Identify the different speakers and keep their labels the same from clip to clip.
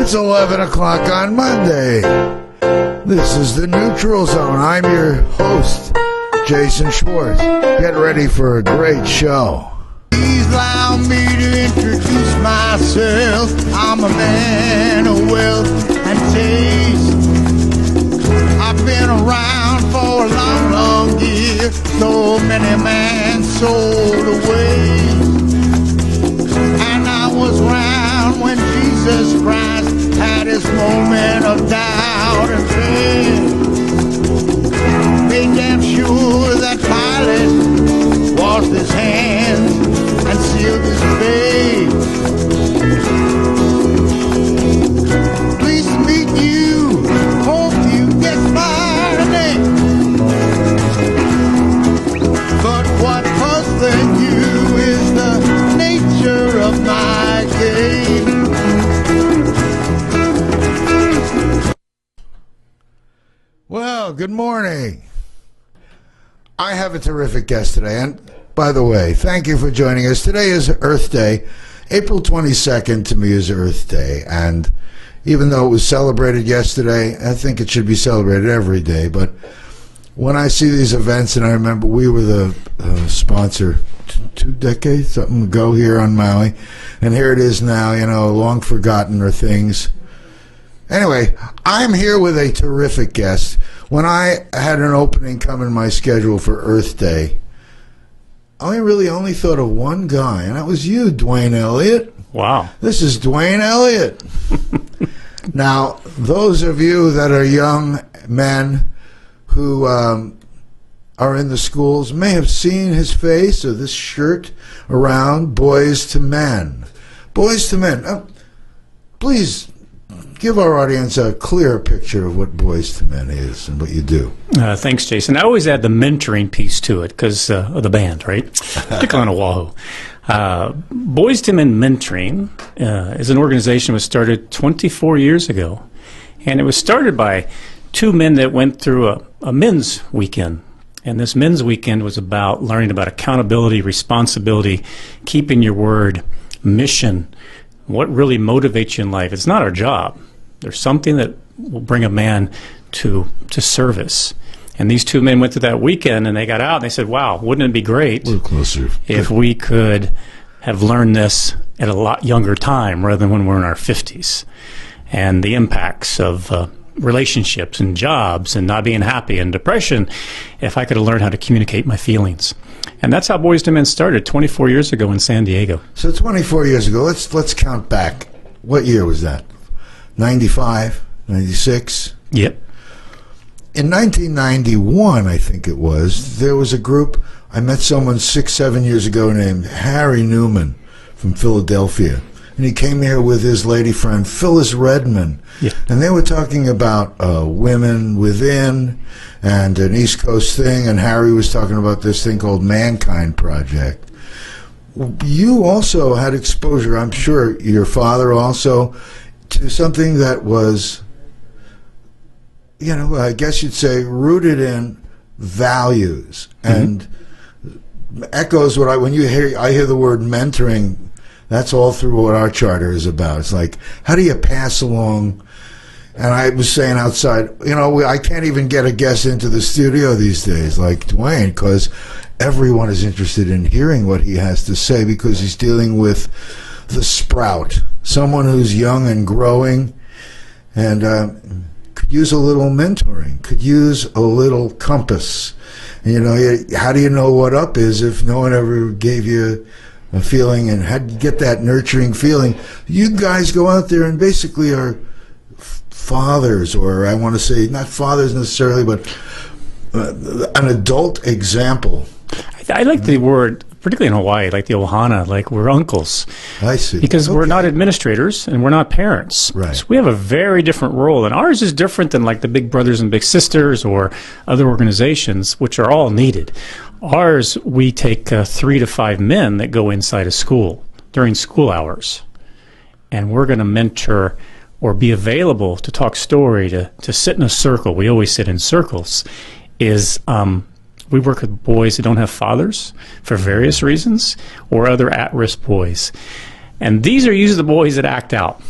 Speaker 1: It's 11 o'clock on Monday. This is the Neutral Zone. I'm your host, Jason Schwartz. Get ready for a great show. Please allow me to introduce myself. I'm a man of wealth and taste. I've been around for a long, long year. So many men sold away. And I was around when Jesus Christ had his moment of doubt and faith. Made damn sure that Pilate washed his hands and sealed his fate. Pleased to meet you. Hope you get my name. But what puzzling you is the nature of my game. Well, good morning. I have a terrific guest today, and by the way, thank you for joining us. Today is Earth Day. April 22nd to me is Earth Day, and even though it was celebrated yesterday, I think it should be celebrated every day. But when I see these events, and I remember we were the sponsor 2 decades, something ago here on Maui, and here it is now, long forgotten or things. Anyway, I'm here with a terrific guest. When I had an opening come in my schedule for Earth Day, I really only thought of one guy, and that was you, Duane Elliott.
Speaker 2: Wow.
Speaker 1: This is Duane Elliott. Now, those of you that are young men who are in the schools may have seen his face or this shirt around Boys to Men. Boys to Men. Please give our audience a clear picture of what Boys to Men is and what you do.
Speaker 2: Thanks, Jason. I always add the mentoring piece to it because of the band, right? Particularly on Oahu. Boys to Men Mentoring is an organization that was started 24 years ago. And it was started by 2 men that went through a men's weekend. And this men's weekend was about learning about accountability, responsibility, keeping your word, mission, what really motivates you in life. It's not our job. There's something that will bring a man to service. And these 2 men went through that weekend, and they got out, and they said, wow, wouldn't it be great if we could have learned this at a lot younger time rather than when we're in our 50s? And the impacts of relationships and jobs and not being happy and depression, if I could have learned how to communicate my feelings. And that's how Boys to Men started 24 years ago in San Diego.
Speaker 1: So 24 years ago, let's count back. What year was that? 95, 96?
Speaker 2: Yep.
Speaker 1: In 1991, I think it was, there was a group, I met someone 6, 7 years ago named Harry Newman from Philadelphia. And he came here with his lady friend, Phyllis Redman. Yeah. And they were talking about women within and an East Coast thing. And Harry was talking about this thing called Mankind Project. You also had exposure, I'm sure your father also, to something that was, I guess you'd say rooted in values. And echoes what I hear the word mentoring. That's all through what our charter is about. It's like, how do you pass along? And I was saying outside, I can't even get a guest into the studio these days like Duane because everyone is interested in hearing what he has to say because he's dealing with the sprout, someone who's young and growing and could use a little mentoring, could use a little compass. And, how do you know what up is if no one ever gave you a feeling and had to get that nurturing feeling? You guys go out there and basically are fathers, or I want to say not fathers necessarily, but an adult example.
Speaker 2: I like the word, particularly in Hawaii, like the ohana, like we're uncles.
Speaker 1: I see.
Speaker 2: Because we're not administrators and we're not parents.
Speaker 1: Right. So
Speaker 2: we have a very different role, and ours is different than like the big brothers and big sisters or other organizations, which are all needed. Ours, we take 3 to 5 men that go inside a school during school hours, and we're going to mentor or be available to talk story, to sit in a circle. We always sit in circles. We work with boys who don't have fathers for various reasons, or other at-risk boys. And these are usually the boys that act out.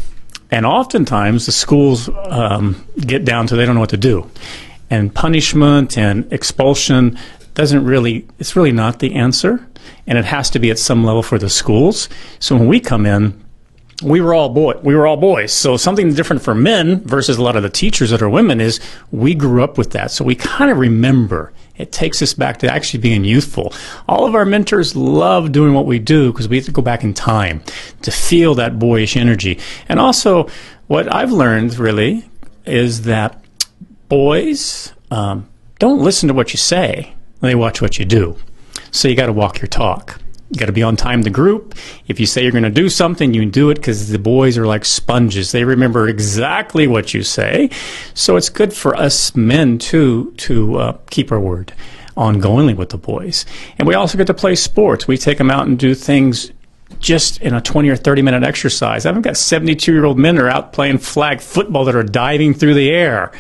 Speaker 2: And oftentimes the schools get down to they don't know what to do. And punishment and expulsion it's really not the answer. And it has to be at some level for the schools. So when we come in, we were all boys. So something different for men versus a lot of the teachers that are women is we grew up with that. So we kind of remember. It takes us back to actually being youthful. All of our mentors love doing what we do because we have to go back in time to feel that boyish energy. And also, what I've learned really is that boys don't listen to what you say. They watch what you do. So you got to walk your talk. You got to be on time to group. If you say you're going to do something, you do it because the boys are like sponges. They remember exactly what you say. So it's good for us men too to keep our word ongoingly with the boys. And we also get to play sports. We take them out and do things just in a 20 or 30-minute exercise. I've got 72-year-old men that are out playing flag football that are diving through the air,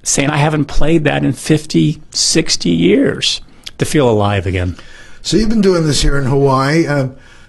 Speaker 2: saying I haven't played that in 50, 60 years to feel alive again.
Speaker 1: So you've been doing this here in Hawaii.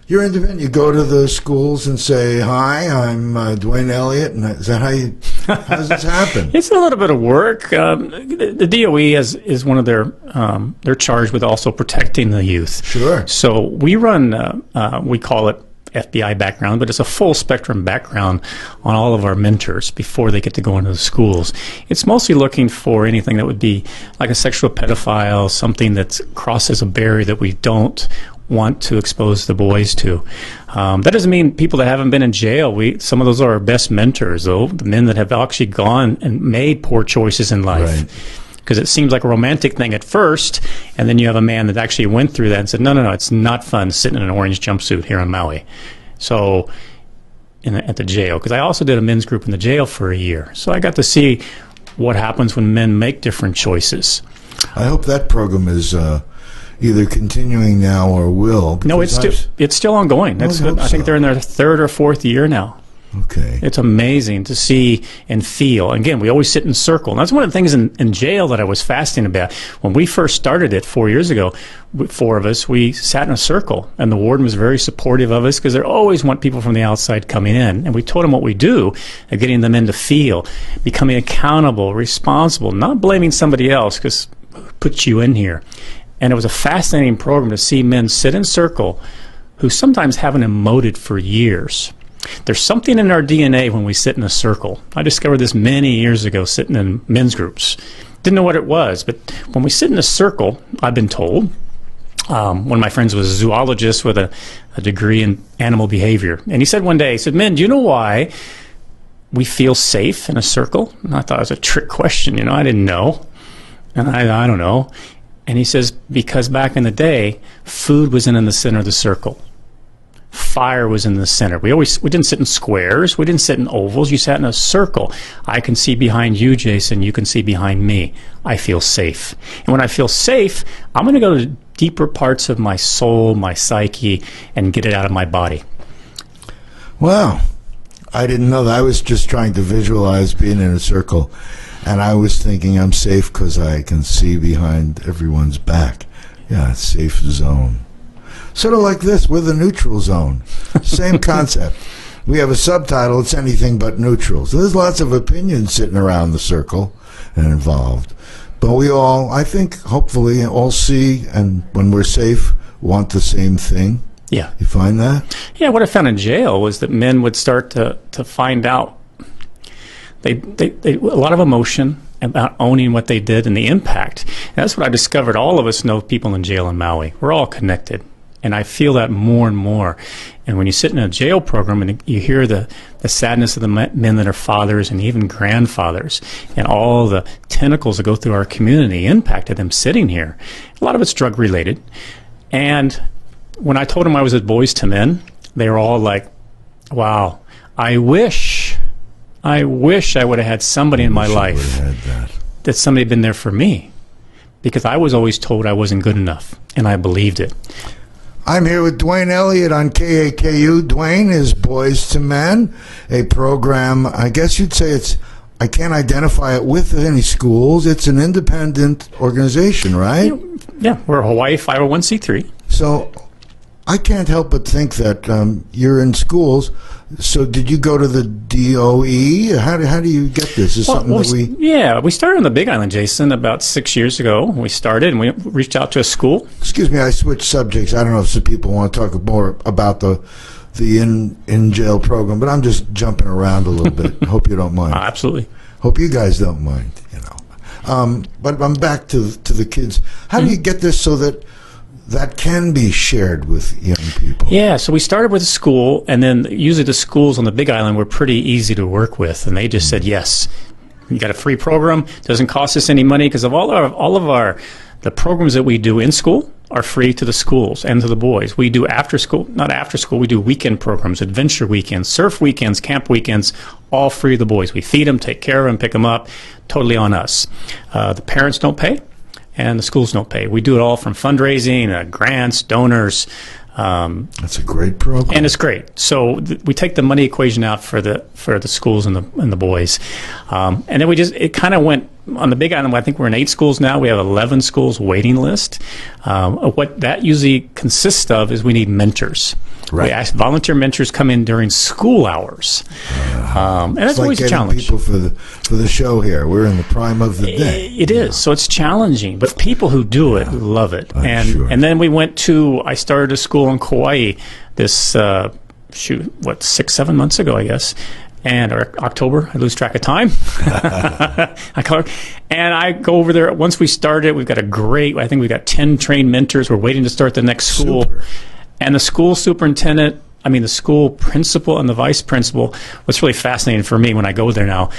Speaker 1: You're independent. You go to the schools and say, "Hi, I'm Duane Elliott." And is that how does this happen?
Speaker 2: It's a little bit of work. The DOE is one of they're charged with also protecting the youth.
Speaker 1: Sure.
Speaker 2: So we run. We call it FBI background, but it's a full spectrum background on all of our mentors before they get to go into the schools. It's mostly looking for anything that would be like a sexual pedophile, something that crosses a barrier that we don't want to expose the boys to. That doesn't mean people that haven't been in jail. Some of those are our best mentors, though, the men that have actually gone and made poor choices in life.
Speaker 1: Right.
Speaker 2: Because it seems like a romantic thing at first, and then you have a man that actually went through that and said, no, it's not fun sitting in an orange jumpsuit here on Maui. So at the jail, because I also did a men's group in the jail for a year. So I got to see what happens when men make different choices.
Speaker 1: I hope that program is either continuing now or will.
Speaker 2: No, it's still ongoing. I think they're in their third or fourth year now.
Speaker 1: Okay.
Speaker 2: It's amazing to see and feel. Again, we always sit in circle. And that's one of the things in jail that I was fascinating about. When we first started it 4 years ago, four of us, we sat in a circle. And the warden was very supportive of us because they always want people from the outside coming in. And we told them what we do, of getting them in to feel, becoming accountable, responsible, not blaming somebody else because put you in here. And it was a fascinating program to see men sit in circle who sometimes haven't emoted for years. There's something in our DNA when we sit in a circle. I discovered this many years ago sitting in men's groups. Didn't know what it was, but when we sit in a circle, I've been told, one of my friends was a zoologist with a degree in animal behavior. And he said one day, he said, "Men, do you know why we feel safe in a circle?" And I thought it was a trick question. I didn't know. And I don't know. And he says, because back in the day, food was in the center of the circle. Fire was in the center. We didn't sit in squares. We didn't sit in ovals. You sat in a circle. I can see behind you, Jason. You can see behind me. I feel safe. And when I feel safe, I'm going to go to deeper parts of my soul, my psyche, and get it out of my body.
Speaker 1: Wow. I didn't know that. I was just trying to visualize being in a circle. And I was thinking I'm safe because I can see behind everyone's back. Yeah, safe zone. Sort of like this, we're the neutral zone. Same concept. We have a subtitle, it's anything but neutral. So there's lots of opinions sitting around the circle and involved. But we all, I think, hopefully, all see, and when we're safe, want the same thing.
Speaker 2: Yeah.
Speaker 1: You find that? Yeah,
Speaker 2: what I found in jail was that men would start to find out they a lot of emotion about owning what they did and the impact. And that's what I discovered. All of us know people in jail in Maui. We're all connected. And I feel that more and more. And when you sit in a jail program and you hear the sadness of the men that are fathers and even grandfathers and all the tentacles that go through our community impacted them sitting here. A lot of it's drug related. And when I told them I was at Boys to Men, they were all like, wow, I wish I would have had somebody in my life that somebody had been there for me, because I was always told I wasn't good enough, and I believed it.
Speaker 1: I'm here with Duane Elliott on KAKU. Duane is Boys to Men, a program, I guess you'd say I can't identify it with any schools. It's an independent organization, right?
Speaker 2: Yeah, we're a Hawaii 501c3.
Speaker 1: So I can't help but think that you're in schools. So did you go to the DOE? How do you get this? Is something that
Speaker 2: Yeah, we started on the Big Island, Jason, about 6 years ago. We started, and we reached out to a school.
Speaker 1: Excuse me, I switched subjects. I don't know if some people want to talk more about the in-jail program, but I'm just jumping around a little bit. Hope you don't mind.
Speaker 2: Absolutely.
Speaker 1: Hope you guys don't mind, you know. But I'm back to the kids. How do you get this so that can be shared with young people?
Speaker 2: Yeah, so we started with a school, and then usually the schools on the Big Island were pretty easy to work with, and they just said, yes, you got a free program, doesn't cost us any money, because of all of the programs that we do in school are free to the schools and to the boys. We do not after school, we do weekend programs, adventure weekends, surf weekends, camp weekends, all free to the boys. We feed them, take care of them, pick them up, totally on us. The parents don't pay, and the schools don't pay. We do it all from fundraising, grants, donors.
Speaker 1: That's a great program,
Speaker 2: and it's great. So we take the money equation out for the schools and the boys, and then it kind of went on the Big Island. I think we're in 8 schools now. We have 11 schools waiting list. What that usually consists of is we need mentors.
Speaker 1: Right.
Speaker 2: We ask volunteer mentors come in during school hours, and that's always a challenge.
Speaker 1: People for the show here. We're in the prime of the day.
Speaker 2: It is, so it's challenging, but people who do it love it.
Speaker 1: Sure.
Speaker 2: And then I started a school in Kauai. This 6-7 months ago, I guess. Or October, I lose track of time. And I go over there. Once we started, we've got I think we've got 10 trained mentors. We're waiting to start the next school.
Speaker 1: Super.
Speaker 2: And the school superintendent, the school principal and the vice principal, what's really fascinating for me when I go there now,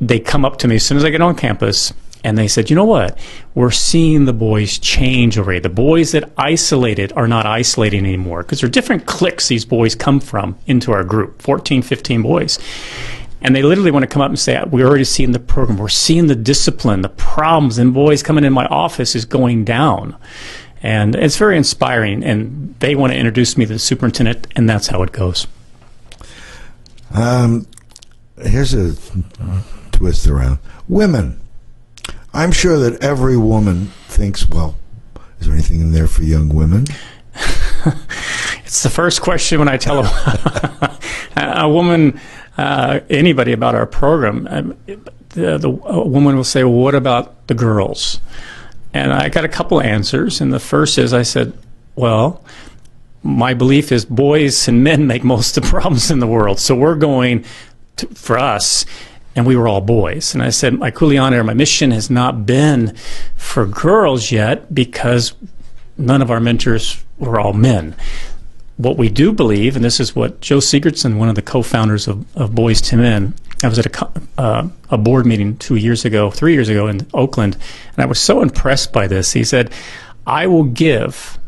Speaker 2: they come up to me as soon as I get on campus, and they said, you know what, we're seeing the boys change already. The boys that isolated are not isolating anymore, because there are different cliques these boys come from into our group, 14, 15 boys. And they literally want to come up and say, we're already seeing the program, we're seeing the discipline, the problems, and boys coming in my office is going down. And it's very inspiring, and they want to introduce me to the superintendent, and that's how it goes.
Speaker 1: Here's a twist around. Women. I'm sure that every woman thinks, well, is there anything in there for young women?
Speaker 2: It's the first question when I tell a woman, anybody about our program. A woman will say, well, what about the girls? And I got a couple answers, and the first is I said, well, my belief is boys and men make most of the problems in the world, so we're going for us, and we were all boys. And I said, my kuleana, my mission has not been for girls yet because none of our mentors were all men. What we do believe, and this is what Joe Sigurdson, one of the co-founders of Boys to Men, I was at a board meeting 3 years ago in Oakland, and I was so impressed by this. He said, I will give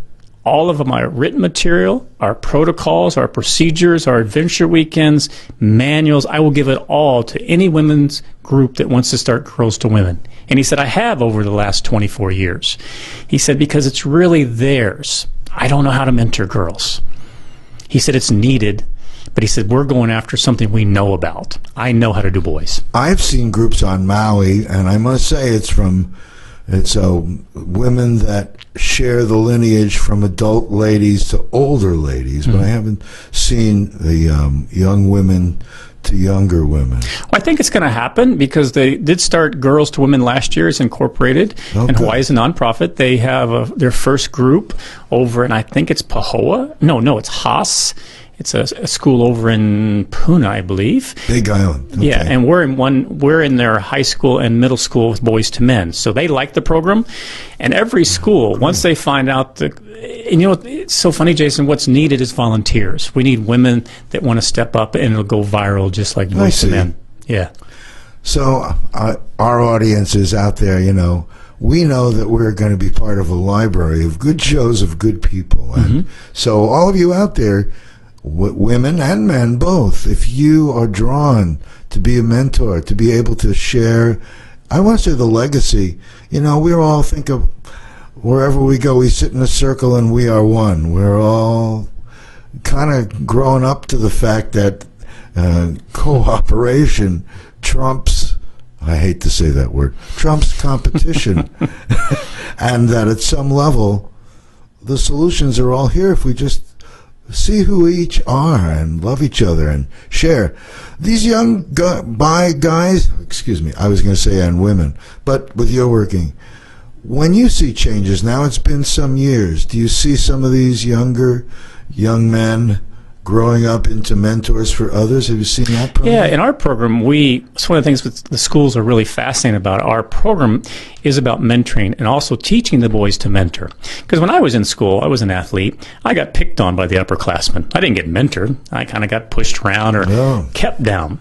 Speaker 2: all of my written material, our protocols, our procedures, our adventure weekends, manuals, I will give it all to any women's group that wants to start Girls to Women. And he said, I have over the last 24 years. He said, because it's really theirs. I don't know how to mentor girls. He said, it's needed. But he said, we're going after something we know about. I know how to do boys.
Speaker 1: I've seen groups on Maui, and I must say it's women that share the lineage from adult ladies to older ladies, but I haven't seen the young women to younger women.
Speaker 2: Well, I think it's going to happen because they did start Girls to Women last year. It's incorporated, and Hawaii is a nonprofit. They have their first group over, and I think it's Pahoa. No, it's Haas. It's a school over in Puna, I believe.
Speaker 1: Big Island. Okay.
Speaker 2: Yeah, and we're in their high school and middle school with Boys to Men. So they like the program. And every school, once they find out and it's so funny, Jason, what's needed is volunteers. We need women that want to step up, and it'll go viral just like Boys to Men. Yeah.
Speaker 1: So our audience is out there, we know that we're going to be part of a library of good shows of good people. And so all of you out there, women and men both, if you are drawn to be a mentor, to be able to share, I want to say the legacy, we all think of wherever we go, we sit in a circle and we are one. We're all kind of growing up to the fact that cooperation trumps, I hate to say that word, trumps competition. And that at some level, the solutions are all here if we just see who each are and love each other and share. These young guys, excuse me, I was going to say and women, but with your working, when you see changes, now it's been some years, do you see some of these young men growing up into mentors for others? Have you seen that program?
Speaker 2: Yeah, in our program, it's one of the things that the schools are really fascinated about. Our program is about mentoring and also teaching the boys to mentor. Because when I was in school, I was an athlete, I got picked on by the upperclassmen. I didn't get mentored. I kind of got pushed around or kept down.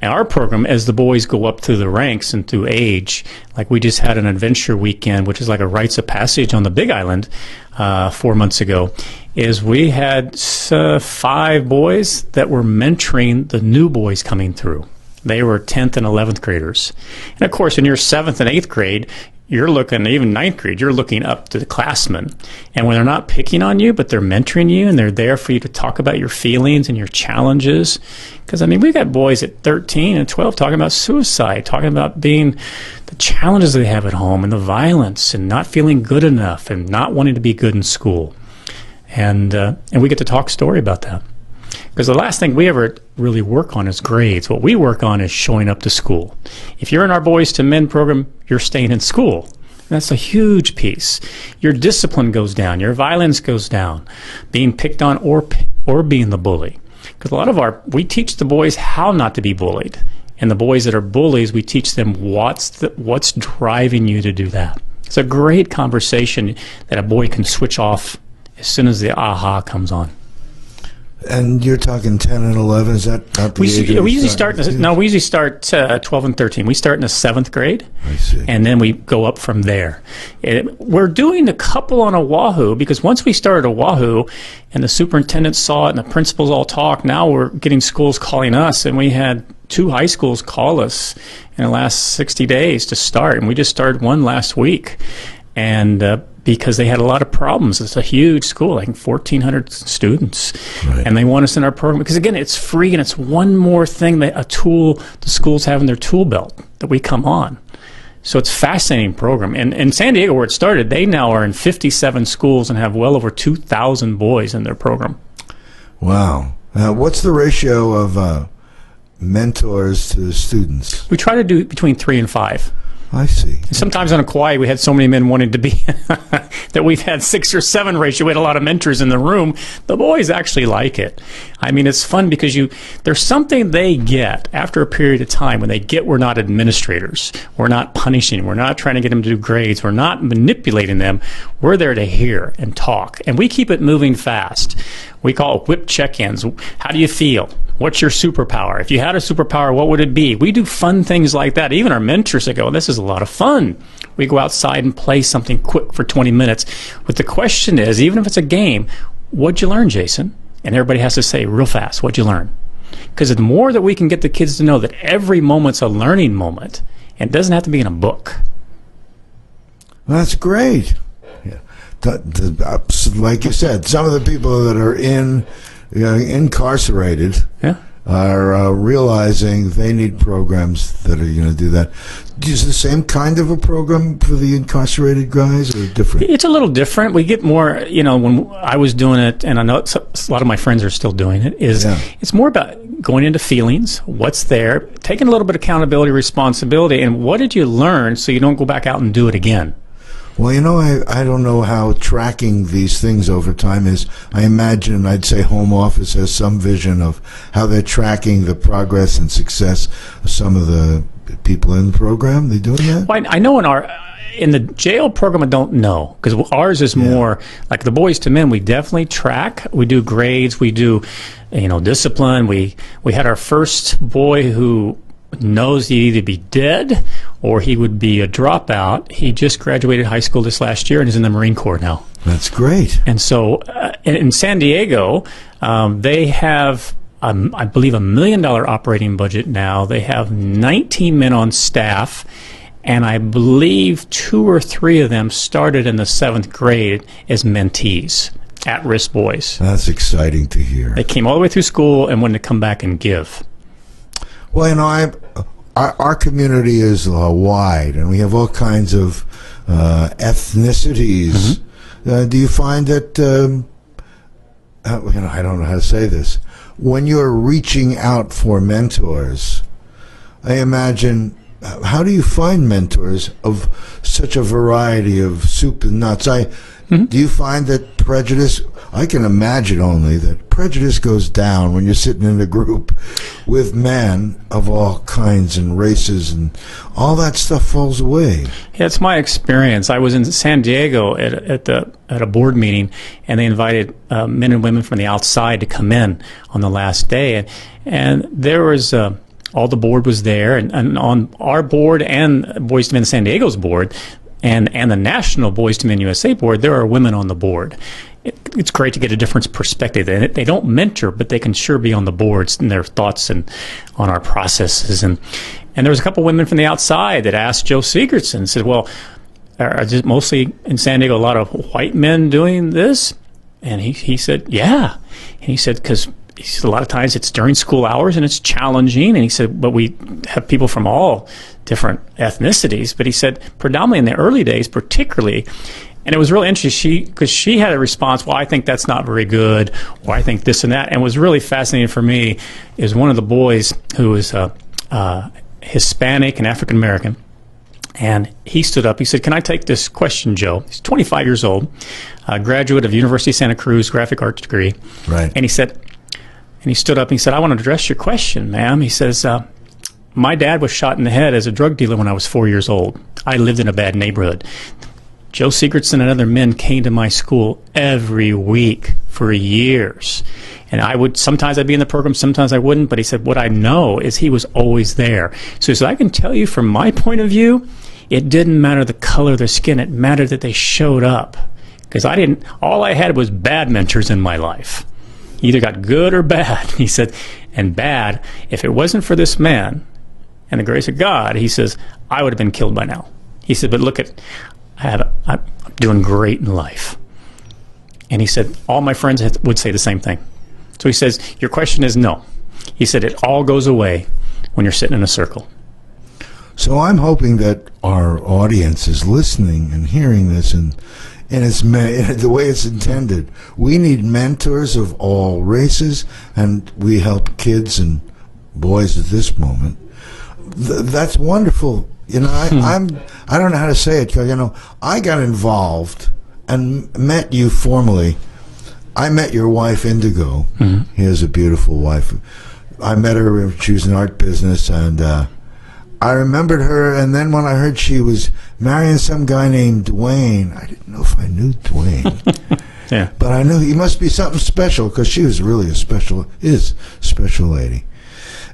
Speaker 2: And our program, as the boys go up through the ranks and through age, like we just had an adventure weekend, which is like a rites of passage on the Big Island 4 months ago, is we had 5 boys that were mentoring the new boys coming through. They were 10th and 11th graders. And of course, in your 7th and 8th grade, you're looking, even 9th grade, you're looking up to the classmen. And when they're not picking on you, but they're mentoring you and they're there for you to talk about your feelings and your challenges. Because, I mean, we've got boys at 13 and 12 talking about suicide, talking about the challenges they have at home and the violence and not feeling good enough and not wanting to be good in school. And we get to talk story about that. Because the last thing we ever really work on is grades. What we work on is showing up to school. If you're in our Boys to Men program, you're staying in school. And that's a huge piece. Your discipline goes down. Your violence goes down. Being picked on or being the bully. Because a lot of we teach the boys how not to be bullied. And the boys that are bullies, we teach them what's driving you to do that. It's a great conversation that a boy can switch off as soon as the aha comes on.
Speaker 1: And you're talking 10 and 11, is that not the age?
Speaker 2: We usually start 12 and 13. We start in the 7th grade.
Speaker 1: I see.
Speaker 2: And then we go up from there. We're doing a couple on Oahu, because once we started Oahu and the superintendent saw it and the principals all talk, now we're getting schools calling us, and we had 2 high schools call us in the last 60 days to start, and we just started one last week. And because they had a lot of problems. It's a huge school, like 1,400 students. Right. And they want us in our program because, again, it's free and it's one more thing, a tool the schools have in their tool belt that we come on. So it's a fascinating program. And in San Diego, where it started, they now are in 57 schools and have well over 2,000 boys in their program.
Speaker 1: Wow. What's the ratio of mentors to students?
Speaker 2: We try to do between 3 and 5.
Speaker 1: I see.
Speaker 2: Sometimes on a Kauai, we had so many men wanting to be that we've had 6 or 7 ratio. We had a lot of mentors in the room. The boys actually like it. I mean, it's fun because there's something they get after a period of time when they get we're not administrators. We're not punishing. We're not trying to get them to do grades. We're not manipulating them. We're there to hear and talk. And we keep it moving fast. We call it whip check-ins. How do you feel? What's your superpower? If you had a superpower, what would it be? We do fun things like that. Even our mentors that go, this is a lot of fun. We go outside and play something quick for 20 minutes. But the question is, even if it's a game, what'd you learn, Jason? And everybody has to say real fast, what'd you learn? Because the more that we can get the kids to know that every moment's a learning moment, and it doesn't have to be in a book.
Speaker 1: Well, that's great. Yeah. Like you said, some of the people that are incarcerated are realizing they need programs that are going to do that. Is the same kind of a program for the incarcerated guys, or different?
Speaker 2: It's a little different. We get more, when I was doing it, and I know a lot of my friends are still doing it, it's more about going into feelings, what's there, taking a little bit of accountability, responsibility, and what did you learn so you don't go back out and do it again.
Speaker 1: Well, I don't know how tracking these things over time is. I imagine, I'd say Home Office has some vision of how they're tracking the progress and success of some of the people in the program. They doing that?
Speaker 2: Well, I know in the jail program, I don't know, because ours is more like the Boys to Men. We definitely track. We do grades. We do, discipline. We had our first boy who knows he'd either be dead or he would be a dropout. He just graduated high school this last year and is in the Marine Corps now.
Speaker 1: That's great.
Speaker 2: And so in San Diego, they have, I believe, $1 million operating budget now. They have 19 men on staff, and I believe 2 or 3 of them started in the 7th grade as mentees, at-risk boys.
Speaker 1: That's exciting to hear.
Speaker 2: They came all the way through school and wanted to come back and give.
Speaker 1: Well, our community is wide, and we have all kinds of ethnicities. Mm-hmm. Do you find that I don't know how to say this. When you're reaching out for mentors, I imagine, how do you find mentors of such a variety of soup and nuts? Do you find that prejudice, I can imagine only that prejudice goes down when you're sitting in a group with men of all kinds and races, and all that stuff falls away.
Speaker 2: Yeah, it's my experience. I was in San Diego at a board meeting, and they invited men and women from the outside to come in on the last day, and there was all the board was there, and on our board and Boys to Men San Diego's board, and the National Boys to Men USA board, there are women on the board. It's great to get a different perspective. They don't mentor, but they can sure be on the boards and their thoughts and on our processes. And there was a couple women from the outside that asked Joe Sigurdson, said, well, are just mostly in San Diego a lot of white men doing this? And he said, yeah. And he said, because a lot of times it's during school hours and it's challenging. And he said, but we have people from all different ethnicities. But he said, predominantly in the early days, particularly, and it was really interesting because she had a response, well, I think that's not very good, or I think this and that. And what was really fascinating for me is one of the boys who was Hispanic and African American. And he stood up. He said, can I take this question, Joe? He's 25 years old, a graduate of University of Santa Cruz, graphic arts degree.
Speaker 1: Right.
Speaker 2: And he stood up and he said, I want to address your question, ma'am. He says, my dad was shot in the head as a drug dealer when I was 4 years old. I lived in a bad neighborhood. Joe Sigurdson and other men came to my school every week for years. And sometimes I'd be in the program, sometimes I wouldn't, but he said, what I know is he was always there. So he said, I can tell you from my point of view, it didn't matter the color of their skin, it mattered that they showed up. Because all I had was bad mentors in my life. Either got good or bad. He said, and bad, if it wasn't for this man and the grace of God, he says, I would have been killed by now. He said, but look I'm doing great in life. And he said, all my friends would say the same thing. So he says, your question is no. He said, it all goes away when you're sitting in a circle.
Speaker 1: So I'm hoping that our audience is listening and hearing this in the way it's intended. We need mentors of all races, and we help kids and boys at this moment. That's wonderful. I don't know how to say it, because I got involved and met you formally. I met your wife, Indigo. Mm-hmm. He has a beautiful wife. I met her when she was in art business, and I remembered her. And then when I heard she was marrying some guy named Duane, I didn't know if I knew Duane.
Speaker 2: Yeah,
Speaker 1: but I knew he must be something special, because she was really a special lady.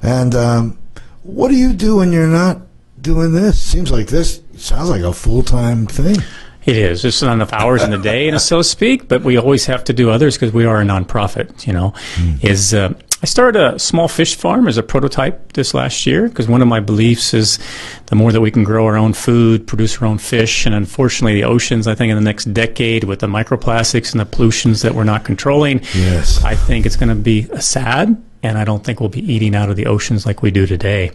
Speaker 1: And what do you do when you're not doing this? Sounds like a full-time thing.
Speaker 2: It is. There's not enough hours in the day, so to speak, but we always have to do others because we are a nonprofit, I started a small fish farm as a prototype this last year, because one of my beliefs is the more that we can grow our own food, produce our own fish, and unfortunately the oceans, I think in the next decade with the microplastics and the pollutions that we're not controlling,
Speaker 1: yes,
Speaker 2: I think it's going to be sad. And I don't think we'll be eating out of the oceans like we do today.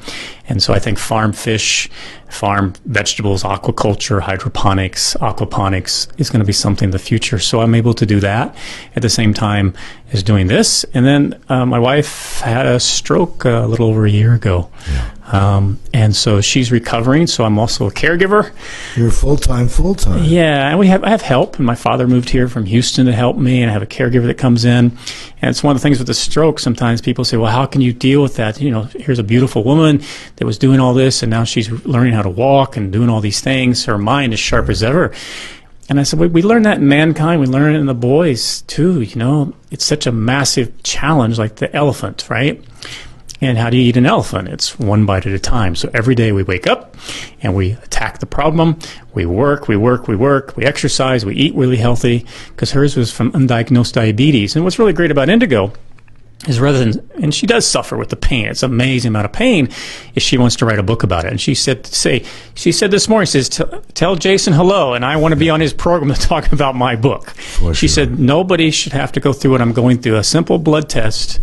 Speaker 2: And so I think farm fish, farm vegetables, aquaculture, hydroponics, aquaponics is going to be something in the future. So I'm able to do that at the same time as doing this. And then my wife had a stroke a little over a year ago. Yeah. And so she's recovering, so I'm also a caregiver.
Speaker 1: You're full-time.
Speaker 2: Yeah, and I have help, and my father moved here from Houston to help me, and I have a caregiver that comes in. And it's one of the things with the stroke, sometimes people say, well, how can you deal with that? Here's a beautiful woman that was doing all this, and now she's learning how to walk and doing all these things. Her mind is sharp as ever. And I said, we learn that in mankind. We learn it in the boys, too. It's such a massive challenge, like the elephant, right? And how do you eat an elephant? It's one bite at a time. So every day we wake up and we attack the problem. We work, we exercise, we eat really healthy, because hers was from undiagnosed diabetes. And what's really great about Indigo is and she does suffer with the pain. It's an amazing amount of pain. Is she wants to write a book about it. And she said this morning, she says, tell Jason hello, and I want to be on his program to talk about my book. She said, nobody should have to go through what I'm going through. A simple blood test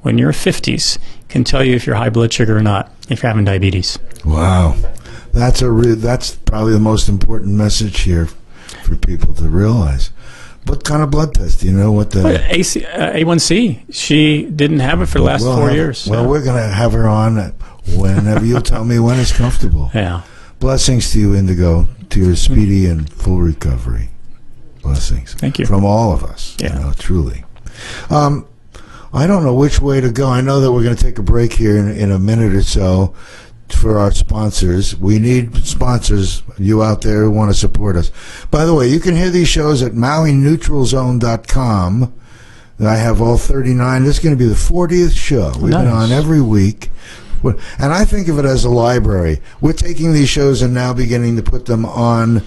Speaker 2: when you're 50s can tell you if you're high blood sugar or not, if you're having diabetes.
Speaker 1: Wow. That's probably the most important message here for people to realize. What kind of blood test? Do you know what the...
Speaker 2: A1C. She didn't have it for the last 4 years.
Speaker 1: Well, we're going to have her on whenever you'll tell me when it's comfortable.
Speaker 2: Yeah.
Speaker 1: Blessings to you, Indigo, to your speedy and full recovery. Blessings.
Speaker 2: Thank you.
Speaker 1: From all of us.
Speaker 2: Yeah.
Speaker 1: Truly. I don't know which way to go. I know that we're going to take a break here in a minute or so for our sponsors. We need sponsors, you out there who want to support us. By the way, you can hear these shows at MauiNeutralZone.com. I have all 39. This is going to be the 40th show. We've been on every week. And I think of it as a library. We're taking these shows and now beginning to put them on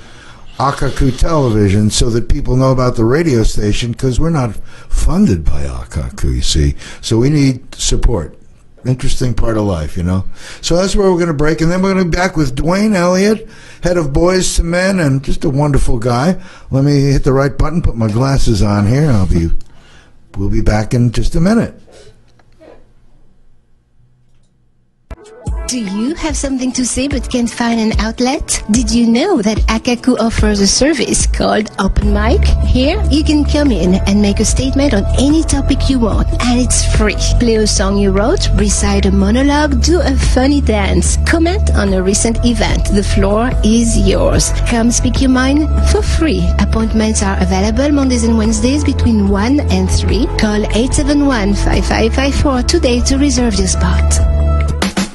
Speaker 1: Akaku television so that people know about the radio station, because we're not funded by Akaku, you see. So we need support. Interesting part of life, So that's where we're going to break, and then we're going to be back with Duane Elliott, head of Boys to Men, and just a wonderful guy. Let me hit the right button, put my glasses on here, and we'll be back in just a minute.
Speaker 3: Do you have something to say but can't find an outlet? Did you know that Akaku offers a service called Open Mic? Here, you can come in and make a statement on any topic you want, and it's free. Play a song you wrote, recite a monologue, do a funny dance, comment on a recent event. The floor is yours. Come speak your mind for free. Appointments are available Mondays and Wednesdays between 1 and 3. Call 871-5554 today to reserve your spot.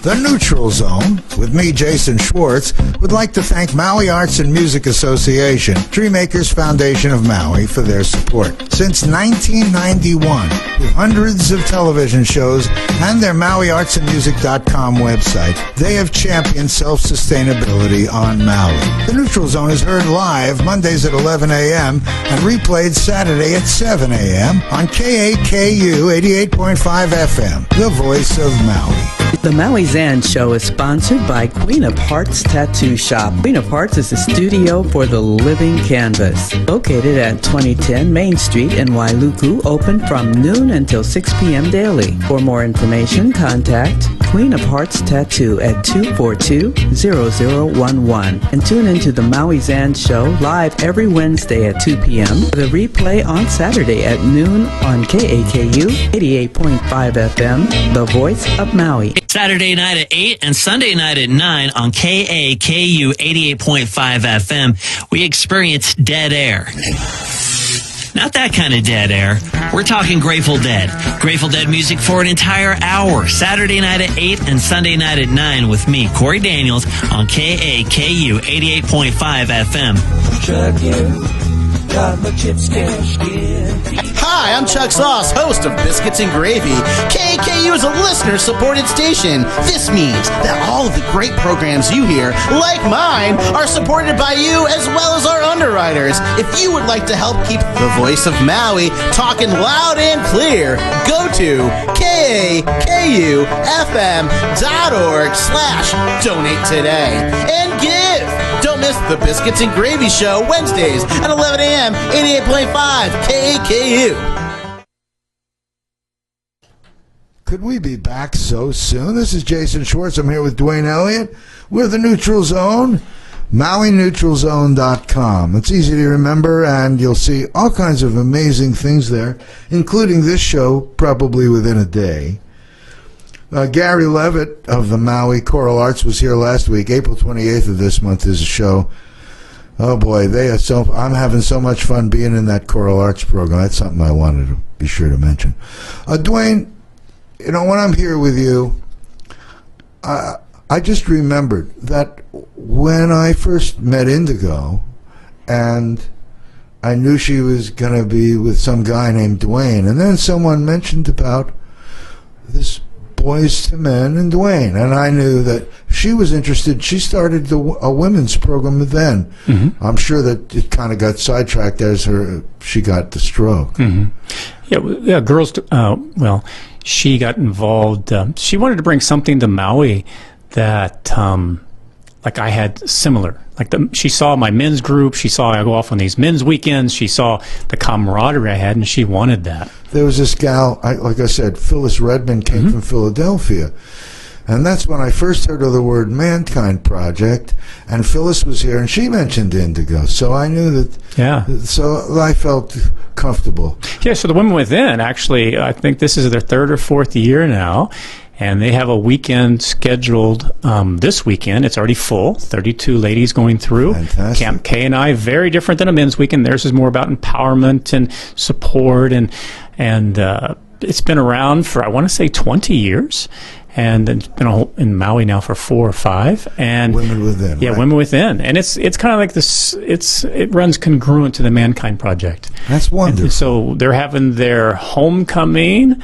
Speaker 1: The Neutral Zone, with me, Jason Schwartz, would like to thank Maui Arts and Music Association, Dreammakers Foundation of Maui, for their support. Since 1991, with hundreds of television shows and their MauiArtsandMusic.com website, they have championed self-sustainability on Maui. The Neutral Zone is heard live Mondays at 11 a.m. and replayed Saturday at 7 a.m. on KAKU 88.5 FM, the voice of Maui.
Speaker 4: The Maui-Jason Show is sponsored by Queen of Hearts Tattoo Shop. Queen of Hearts is a studio for the living canvas. Located at 2010 Main Street in Wailuku, open from noon until 6 p.m. daily. For more information, contact Queen of Hearts Tattoo at 242-0011. And tune into the Maui-Jason Show live every Wednesday at 2 p.m. The replay on Saturday at noon on KAKU 88.5 FM, the voice of Maui.
Speaker 5: Saturday night at 8 and Sunday night at 9 on KAKU 88.5 FM, we experience dead air. Not that kind of dead air. We're talking Grateful Dead. Grateful Dead music for an entire hour. Saturday night at 8 and Sunday night at 9 with me, Corey Daniels, on KAKU 88.5 FM.
Speaker 6: Hi, I'm Chuck Sauce, host of Biscuits and Gravy. KAKU is a listener-supported station. This means that all of the great programs you hear, like mine, are supported by you as well as our underwriters. If you would like to help keep the voice of Maui talking loud and clear, go to kakufm.org/donate today and give. Don't miss the Biscuits and Gravy Show Wednesdays at 11 a.m. 88.5 KAKU.
Speaker 1: Could we be back so soon? This is Jason Schwartz. I'm here with Duane Elliott. We're the Neutral Zone, MauiNeutralZone.com. It's easy to remember, and you'll see all kinds of amazing things there, including this show probably within a day. Gary Levitt of the Maui Choral Arts was here last week. April 28th of this month is a show. Oh boy, I'm having so much fun being in that Choral Arts program. That's something I wanted to be sure to mention. Duane, when I'm here with you, I just remembered that when I first met Indigo, and I knew she was going to be with some guy named Duane, and then someone mentioned about this Boys to Men and Duane, and I knew that she was interested. She started a women's program then. Mm-hmm. I'm sure that it kind of got sidetracked as she got the stroke. Mm-hmm.
Speaker 2: Yeah, girls. She got involved. She wanted to bring something to Maui that, like I had similar. She saw my men's group. She saw I go off on these men's weekends. She saw the camaraderie I had, and she wanted that.
Speaker 1: There was this gal, like I said, Phyllis Redmond came from Philadelphia. And that's when I first heard of the word Mankind Project, and Phyllis was here, and she mentioned Indigo. So I knew that, so I felt comfortable.
Speaker 2: Yeah, so the Women Within, actually, I think this is their 3rd or 4th year now, and they have a weekend scheduled this weekend. It's already full, 32 ladies going through.
Speaker 1: Fantastic.
Speaker 2: Camp K&I, very different than a men's weekend. Theirs is more about empowerment and support, and it's been around for, I want to say, 20 years. And it's been in Maui now for 4 or 5. And
Speaker 1: Women Within.
Speaker 2: Yeah,
Speaker 1: right?
Speaker 2: Women Within. And it's kind of like this, it runs congruent to the Mankind Project.
Speaker 1: That's wonderful.
Speaker 2: And so they're having their homecoming,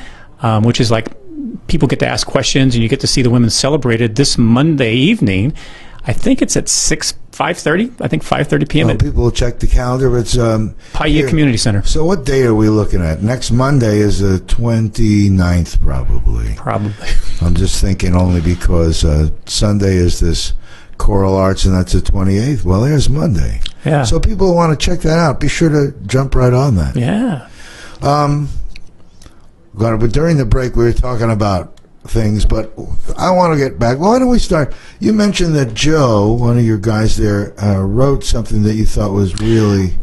Speaker 2: which is like people get to ask questions and you get to see the women celebrated this Monday evening. I think it's at 5:30. I think 5:30 p.m.
Speaker 1: Well, people will check the calendar. It's
Speaker 2: Paia Community Center.
Speaker 1: So what day are we looking at? Next Monday is the 29th, probably.
Speaker 2: Probably.
Speaker 1: I'm just thinking only because Sunday is this choral arts, and that's the 28th. Well, there's Monday.
Speaker 2: Yeah.
Speaker 1: So people who want to check that out, be sure to jump right on that.
Speaker 2: Yeah.
Speaker 1: But during the break, we were talking about things, but I want to get back. Why don't we start? You mentioned that Joe, one of your guys there, wrote something that you thought was really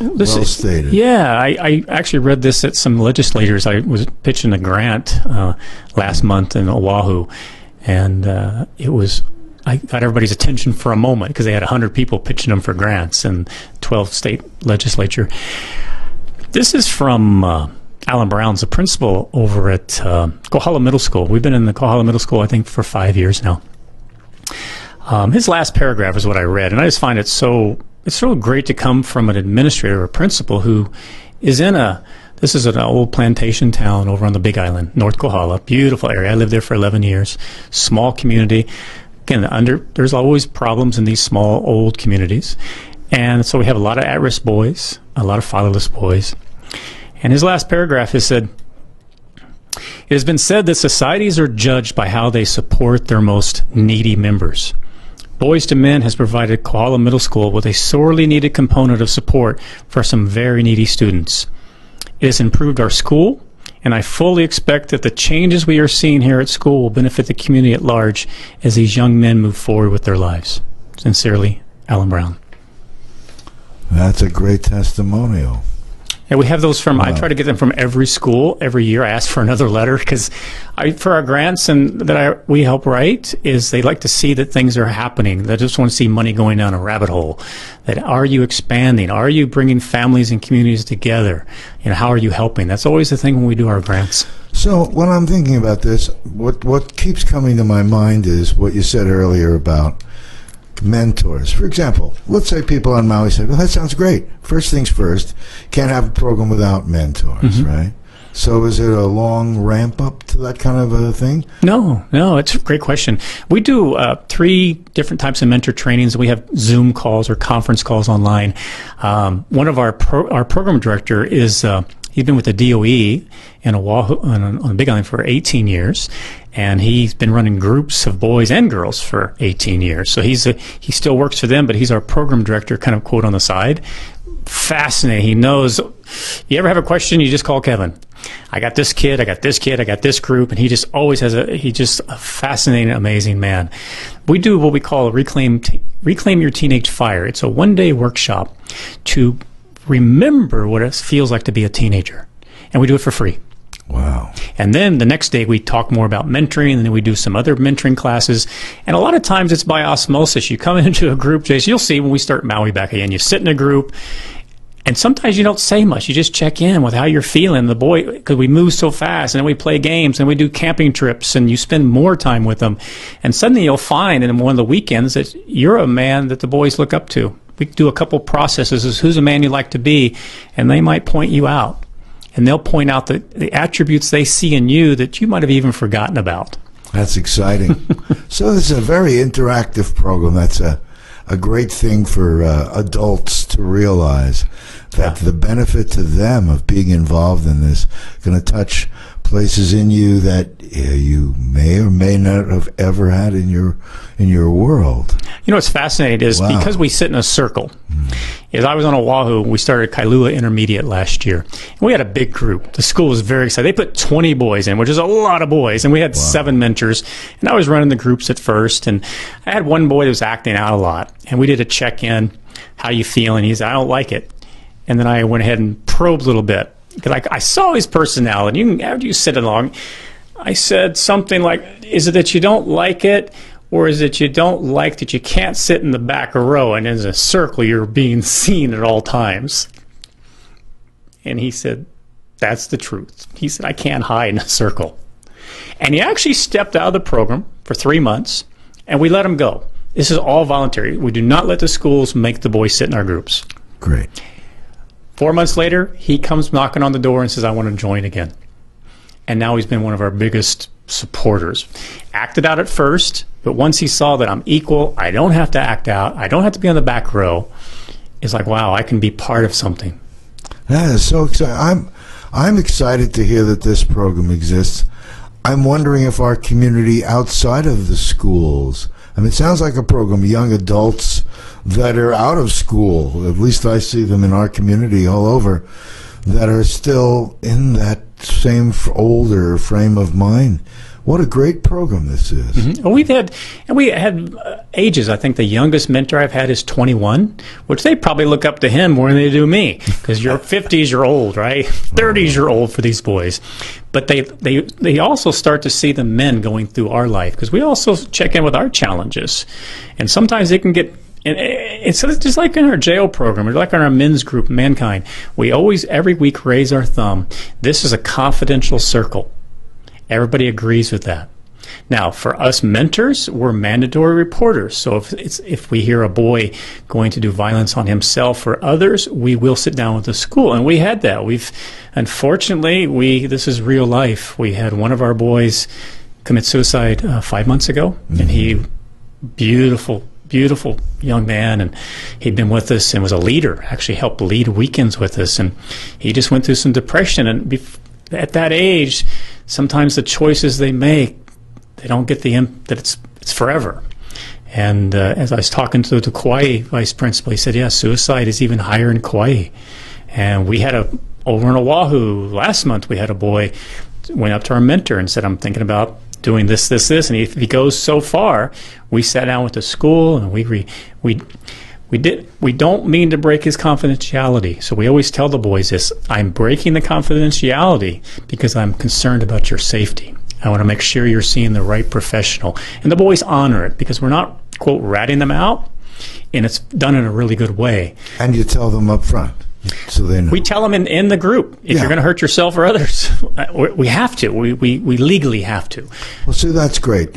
Speaker 1: well stated.
Speaker 2: Yeah, I actually read this at some legislators. I was pitching a grant last month in Oahu, and I got everybody's attention for a moment because they had 100 people pitching them for grants in 12 state legislature. This is from Alan Brown's the principal over at Kohala Middle School. We've been in the Kohala Middle School, I think, for 5 years now. His last paragraph is what I read, and I just find it's so great to come from an administrator or principal who is this is an old plantation town over on the Big Island, North Kohala, beautiful area. I lived there for 11 years, small community. Again, there's always problems in these small, old communities. And so we have a lot of at-risk boys, a lot of fatherless boys. And his last paragraph has said, "It has been said that societies are judged by how they support their most needy members. Boys to Men has provided Kohala Middle School with a sorely needed component of support for some very needy students. It has improved our school, and I fully expect that the changes we are seeing here at school will benefit the community at large as these young men move forward with their lives. Sincerely, Alan Brown."
Speaker 1: That's a great testimonial.
Speaker 2: Yeah, we have those from, I try to get them from every school every year. I ask for another letter because for our grants and we help write is they like to see that things are happening. They just want to see money going down a rabbit hole. That are you expanding? Are you bringing families and communities together? How are you helping? That's always the thing when we do our grants.
Speaker 1: So when I'm thinking about this, what keeps coming to my mind is what you said earlier about mentors. For example, let's say people on Maui said, well, that sounds great. First things first, can't have a program without mentors, right? So is it a long ramp up to that kind of a thing? No,
Speaker 2: it's a great question. We do 3 different types of mentor trainings. We have Zoom calls or conference calls online. One of our program director is he's been with the DOE in Oahu on the Big Island for 18 years, and he's been running groups of boys and girls for 18 years. So he still works for them, but he's our program director, kind of quote on the side. Fascinating. He knows. You ever have a question, you just call Kevin. I got this kid, I got this kid, I got this group, and he just always has he's just a fascinating, amazing man. We do what we call Reclaim Your Teenage Fire. It's a one-day workshop to remember what it feels like to be a teenager. And we do it for free.
Speaker 1: Wow.
Speaker 2: And then the next day we talk more about mentoring, and then we do some other mentoring classes. And a lot of times it's by osmosis. You come into a group, Jason, you'll see when we start Maui back again, you sit in a group, and sometimes you don't say much. You just check in with how you're feeling. The boy, because we move so fast, and then we play games, and we do camping trips, and you spend more time with them. And suddenly you'll find in one of the weekends that you're a man that the boys look up to. We do a couple processes as who's a man you like to be, and they might point you out. And they'll point out the attributes they see in you that you might have even forgotten about.
Speaker 1: That's exciting. So this is a very interactive program. That's a great thing for adults to realize that the benefit to them of being involved in this is going to touch places in you that you may or may not have ever had in your world.
Speaker 2: You know what's fascinating is because we sit in a circle. Is I was on Oahu, we started Kailua Intermediate last year. And we had a big group. The school was very excited. They put 20 boys in, which is a lot of boys, and we had 7 mentors. And I was running the groups at first, and I had one boy that was acting out a lot. And we did a check-in, how you feeling? He said, I don't like it. And then I went ahead and probed a little bit. Because I saw his personality. After you sit along, I said something like, is it that you don't like it, or is it you don't like that you can't sit in the back row and in a circle you're being seen at all times? And he said, that's the truth. He said, I can't hide in a circle. And he actually stepped out of the program for 3 months, and we let him go. This is all voluntary. We do not let the schools make the boys sit in our groups.
Speaker 1: Great.
Speaker 2: 4 months later, he comes knocking on the door and says, I want to join again. And now he's been one of our biggest supporters. Acted out at first, but once he saw that I'm equal, I don't have to act out, I don't have to be on the back row, it's like, wow, I can be part of something.
Speaker 1: That is so exciting. I'm excited to hear that this program exists. I'm wondering if our community outside of the schools, I mean, it sounds like a program, young adults that are out of school, at least I see them in our community all over, that are still in that same older frame of mind. What a great program this is.
Speaker 2: Mm-hmm. We had ages. I think the youngest mentor I've had is 21, which they probably look up to him more than they do me, because you're 50s, you're old, right? 30s, you're old for these boys. But they also start to see the men going through our life, because we also check in with our challenges. And sometimes they can get, and it's just like in our jail program, or like in our men's group, Mankind. We always, every week, raise our thumb. This is a confidential circle. Everybody agrees with that. Now, for us mentors, we're mandatory reporters. So if we hear a boy going to do violence on himself or others, we will sit down with the school. And we had that. Unfortunately, this is real life. We had one of our boys commit suicide 5 months ago, and he, beautiful young man, and he'd been with us and was a leader, actually helped lead weekends with us, and he just went through some depression. And at that age, sometimes the choices they make, they don't get that it's forever. And as I was talking to the Kauai vice principal, he said, yeah, suicide is even higher in Kauai. And we had over in Oahu last month, we had a boy went up to our mentor and said, I'm thinking about doing this. And if he goes so far, we sat down with the school, and we don't mean to break his confidentiality. So we always tell the boys this, I'm breaking the confidentiality because I'm concerned about your safety. I want to make sure you're seeing the right professional. And the boys honor it, because we're not, quote, ratting them out, and it's done in a really good way.
Speaker 1: And you tell them up front, so they know.
Speaker 2: We tell them in the group, if you're going to hurt yourself or others, we have to. We legally have to.
Speaker 1: Well, see, that's great.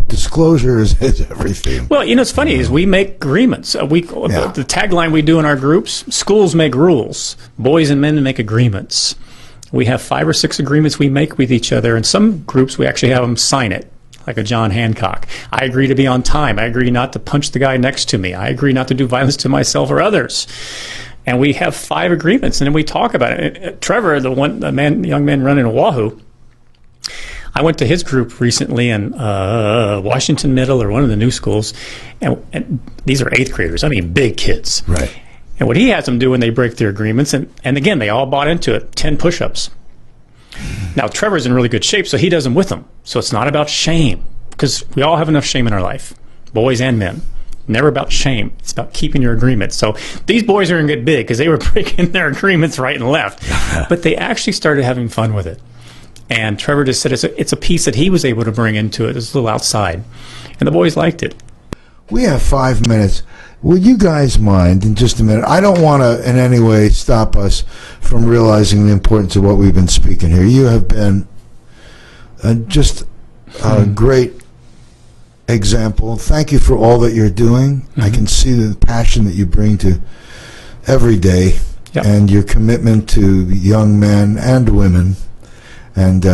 Speaker 1: Disclosure is everything.
Speaker 2: Well, it's funny is we make agreements. The tagline we do in our groups, schools make rules. Boys and men make agreements. We have 5 or 6 agreements we make with each other. And some groups, we actually have them sign it, like a John Hancock. I agree to be on time. I agree not to punch the guy next to me. I agree not to do violence to myself or others. And we have 5 agreements, and then we talk about it. Trevor, young man running Oahu, I went to his group recently in Washington Middle, or one of the new schools, and these are 8th graders. I mean, big kids.
Speaker 1: Right.
Speaker 2: And what he has them do when they break their agreements, and again, they all bought into it, 10 push-ups. Now, Trevor's in really good shape, so he does them with them. So it's not about shame, because we all have enough shame in our life, boys and men. Never about shame. It's about keeping your agreements. So these boys are going to get big, because they were breaking their agreements right and left. But they actually started having fun with it. And Trevor just said it's a piece that he was able to bring into it. It's a little outside. And the boys liked it.
Speaker 1: We have 5 minutes. Would you guys mind, in just a minute, I don't want to in any way stop us from realizing the importance of what we've been speaking here. You have been just a great example. Thank you for all that you're doing. I can see the passion that you bring to every day, and your commitment to young men and women, and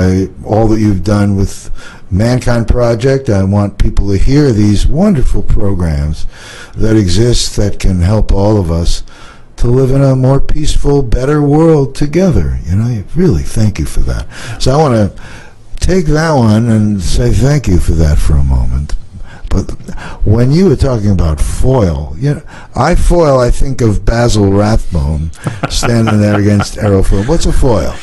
Speaker 1: all that you've done with Mankind Project. I want people to hear these wonderful programs that exist that can help all of us to live in a more peaceful, better world together. Really, thank you for that. So I want to take that one and say thank you for that for a moment. But when you were talking about foil, I think of Basil Rathbone standing there against aerofoil. What's a foil?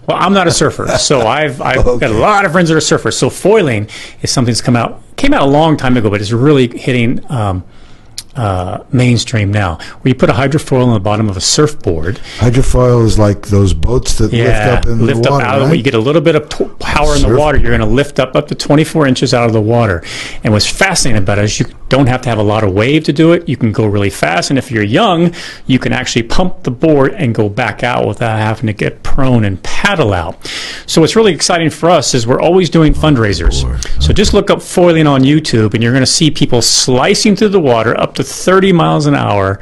Speaker 2: Well, I'm not a surfer, so I've
Speaker 1: Okay.
Speaker 2: got a lot of friends that are surfers. So foiling is something that's came out a long time ago, but it's really hitting mainstream now. Where you put a hydrofoil on the bottom of a surfboard.
Speaker 1: Hydrofoil is like those boats that lift up in the water,
Speaker 2: out of the
Speaker 1: right?
Speaker 2: You get a little bit of power in the water. You're going to lift up to 24 inches out of the water. And what's fascinating about it is you don't have to have a lot of wave to do it. You can go really fast. And if you're young, you can actually pump the board and go back out without having to get prone and paddle out. So what's really exciting for us is we're always doing fundraisers. So just look up foiling on YouTube, and you're going to see people slicing through the water up to 30 miles an hour.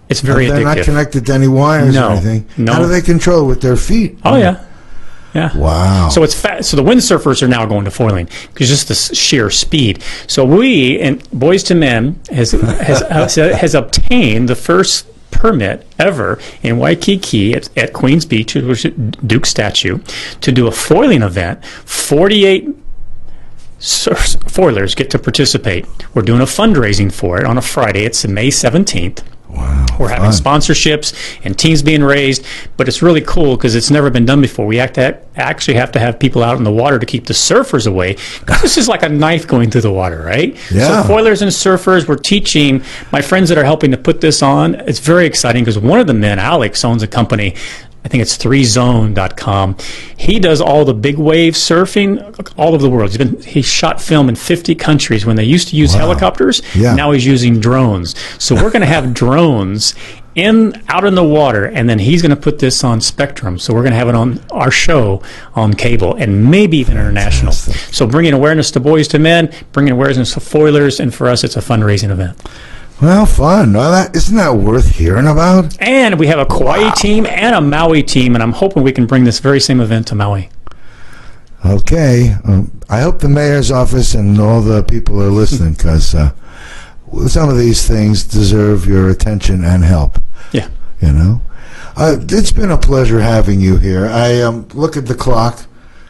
Speaker 2: It's very
Speaker 1: They're
Speaker 2: addictive.
Speaker 1: not connected to any wires or anything.
Speaker 2: No.
Speaker 1: How do they control it with their feet?
Speaker 2: Oh, yeah. Yeah.
Speaker 1: Wow.
Speaker 2: So it's so the windsurfers are now going to foiling because just the sheer speed. So we and Boys to Men has obtained the first permit ever in Waikiki at Queens Beach, which is Duke's statue, to do a foiling event. 48 foilers get to participate. We're doing a fundraising for it on a Friday. It's May 17th.
Speaker 1: Wow.
Speaker 2: We're having sponsorships and teams being raised, but it's really cool because it's never been done before. We actually have to have people out in the water to keep the surfers away. This is like a knife going through the water, right?
Speaker 1: Yeah.
Speaker 2: So foilers and surfers, we're teaching my friends that are helping to put this on. It's very exciting because one of the men, Alex, owns a company. I think it's 3zone.com. He does all the big wave surfing all over the world. He shot film in 50 countries. When they used to use helicopters, now he's using drones. So we're going to have drones out in the water, and then he's going to put this on Spectrum. So we're going to have it on our show on cable and maybe even international. So bringing awareness to Boys to Men, bringing awareness to foilers, and for us it's a fundraising event.
Speaker 1: Well, fun. Well, isn't that worth hearing about?
Speaker 2: And we have a Kauai team and a Maui team, and I'm hoping we can bring this very same event to Maui.
Speaker 1: Okay. I hope the mayor's office and all the people are listening because some of these things deserve your attention and help.
Speaker 2: Yeah.
Speaker 1: It's been a pleasure having you here. I look at the clock.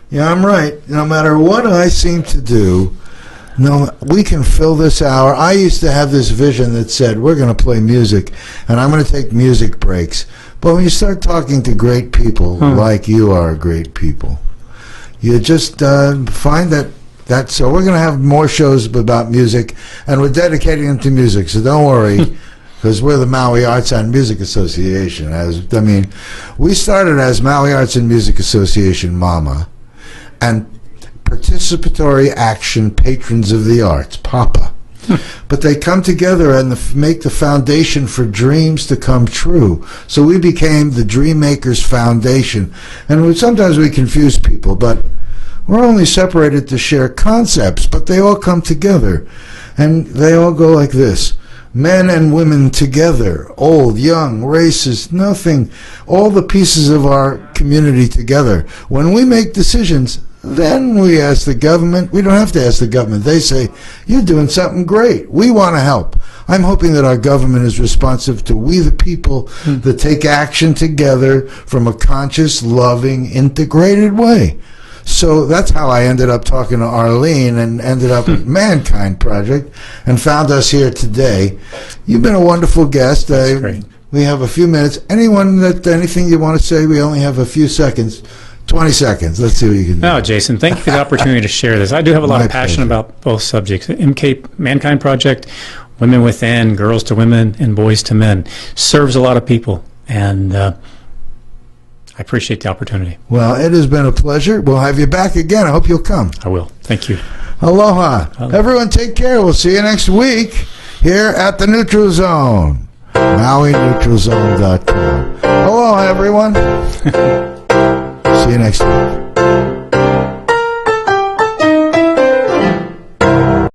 Speaker 1: Yeah, I'm right. No matter what I seem to do, we can fill this hour. I used to have this vision that said, we're going to play music, and I'm going to take music breaks. But when you start talking to great people, like you are great people, you just find that. So we're going to have more shows about music, and we're dedicating them to music, so don't worry, because we're the Maui Arts and Music Association. We started as Maui Arts and Music Association, MAMA, and Participatory Action Patrons of the Arts, PAPA. But they come together and make the foundation for dreams to come true. So we became the Dream Makers Foundation. And sometimes we confuse people, but we're only separated to share concepts, but they all come together. And they all go like this. Men and women together, old, young, racist, nothing, all the pieces of our community together. When we make decisions, then we ask the government. We don't have to ask the government. They say, you're doing something great. We want to help. I'm hoping that our government is responsive to we the people that take action together from a conscious, loving, integrated way. So that's how I ended up talking to Arlene and ended up at Mankind Project and found us here today. You've been a wonderful guest.
Speaker 2: Great.
Speaker 1: We have a few minutes. Anything you want to say? We only have a few seconds. 20 seconds. Let's see what you can do.
Speaker 2: No, Jason, thank you for the opportunity to share this. I do have a lot of passion about both subjects. Mankind Project, Women Within, Girls to Women, and Boys to Men serves a lot of people, and I appreciate the opportunity.
Speaker 1: Well, it has been a pleasure. We'll have you back again. I hope you'll come.
Speaker 2: I will. Thank you.
Speaker 1: Aloha. Everyone take care. We'll see you next week here at the Neutral Zone. MauiNeutralZone.com. Aloha, everyone. See you next week.